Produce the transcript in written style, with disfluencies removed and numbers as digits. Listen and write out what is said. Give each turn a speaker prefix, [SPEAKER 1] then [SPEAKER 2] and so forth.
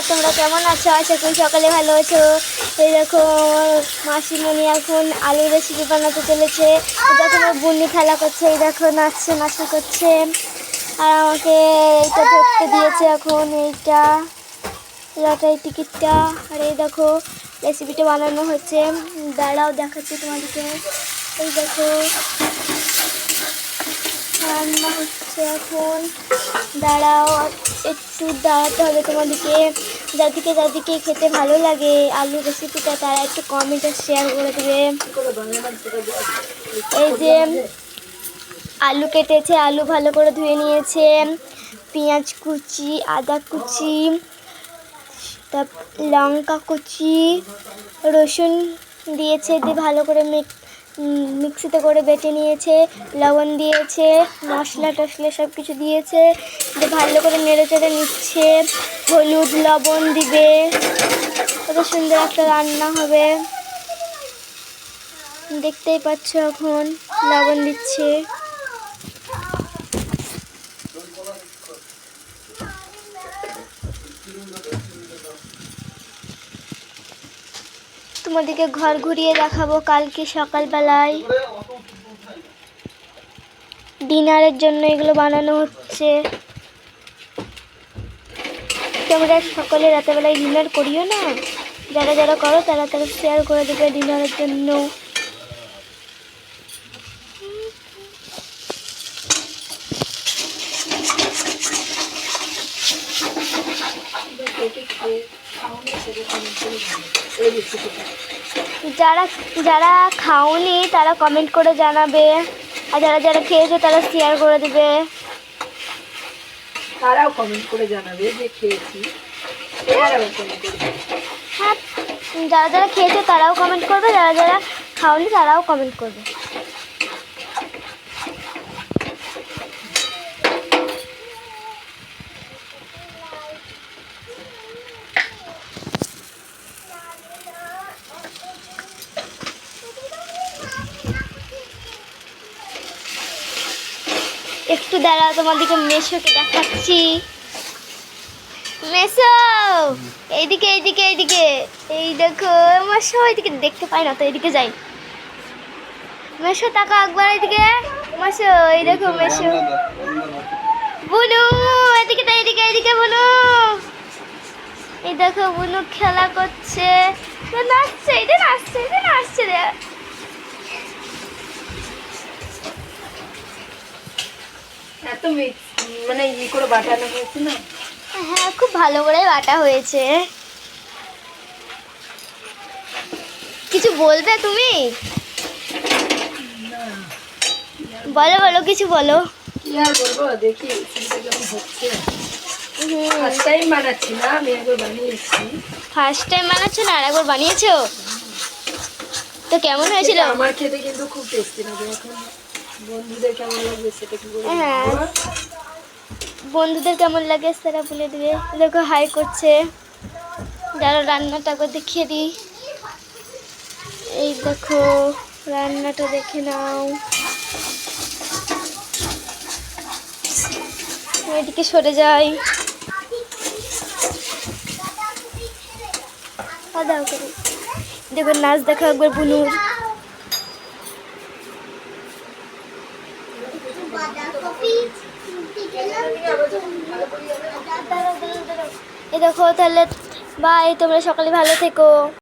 [SPEAKER 1] তোমরা কেমন আছো? আশা করি সকালে ভালো আছো। এই দেখো মাসিমণি এখন আলুর রেসিপি বানাতে চলেছে। দেখো আমার বুনি খেলা করছে, এই দেখো নাচছে, নাচা করছে। আর আমাকে এইটা ধরতে দিয়েছে এখন, এইটা লটারি টিকিটটা। আর এই দেখো রেসিপিটা বানানো হচ্ছে, দাঁড়াও দেখাচ্ছি তোমাদেরকে। এই দেখো রান্না হচ্ছে এখন, দাঁড়াও একটু দাঁড়াতে হবে তোমাদেরকে। যাদেরকে খেতে ভালো লাগে আলু রেসিপিটা তারা একটু কমেন্ট আর শেয়ার করে দেবে। এই যে আলু কেটেছে, আলু ভালো করে ধুয়ে নিয়েছে, পেঁয়াজ কুচি, আদা কুচি, তারপর লঙ্কা কুচি, রসুন দিয়েছে, দিয়ে ভালো করে মিক্সিতে করে বেটে নিয়েছে, লবণ দিয়েছে, মশলা টশলা সব কিছু দিয়েছে, দিয়ে ভালো করে নেড়ে চেড়ে নিচ্ছে। হলুদ লবণ দিবে, কত সুন্দর একটা রান্না হবে। দেখতেই পাচ্ছ এখন লবণ দিচ্ছে। তোমাদেরকে ঘর ঘুরিয়ে দেখাবো কালকে সকালবেলায়। ডিনারের জন্য এগুলো বানানো হচ্ছে। তোমরা সকলে রাতেরবেলায় ডিনার করিও না, যারা যারা করো তারা তারা শেয়ার করে দেবে ডিনারের জন্য। যারা যারা খাওনি তারা কমেন্ট করে জানাবে, আর যারা যারা খেয়েছো তারা শেয়ার করে দেবে।
[SPEAKER 2] তারাও কমেন্ট করে জানাবে যে খেয়েছি।
[SPEAKER 1] হ্যাঁ, যারা যারা খেয়েছো তারাও কমেন্ট করবে, যারা যারা খাওনি তারাও কমেন্ট করবে। একটু দাঁড়াও, তোমাদেরকে মেশোকে দেখাচ্ছি। মেশো এইদিকে এইদিকে এইদিকে, এই দেখো আমার সব এইদিকে দেখতে পাই না তো, এইদিকে যাই। মেশো টাকা একবার এইদিকে, মেশো এই দেখো মেশো। বুনু এদিকে তো, এইদিকে এইদিকে বুনু, এই দেখো বুনু খেলা করছে, নাচছে, এটা নাচছে, এটা নাচছে রে।
[SPEAKER 2] এত মানে ই করে বাটানো হয়েছে না?
[SPEAKER 1] হ্যাঁ, খুব ভালো করে বাটা হয়েছে। কিছু বলবে তুমি? বলো বলো, কিছু বলো।
[SPEAKER 2] কি আর বলবো, দেখি কেমন হচ্ছে। ফার্স্ট টাইম বানাচ্ছি না, আমি একবার বানিয়েছি।
[SPEAKER 1] ফার্স্ট টাইম বানাচ্ছো না, আর একবার বানিয়েছো তো কেমন হয়েছিল?
[SPEAKER 2] আমার খেতে কিন্তু খুব টেস্টি লাগে। এখন বন্ধুদের কেমন লাগবে সেটা কি বলবো?
[SPEAKER 1] হ্যাঁ, বন্ধুদের কেমন লাগে সেটা বলে দিবে। দেখো হাই করছে। যারা রান্নাটা করে দেখিয়ে দিই। এই দেখো রান্নাটা দেখে নাও। এদিকে সরে যাই। দেখো নাচ দেখা একবার বুনুর। এই দেখো তাহলে বাই, তোমরা সকালে ভালো থেকো।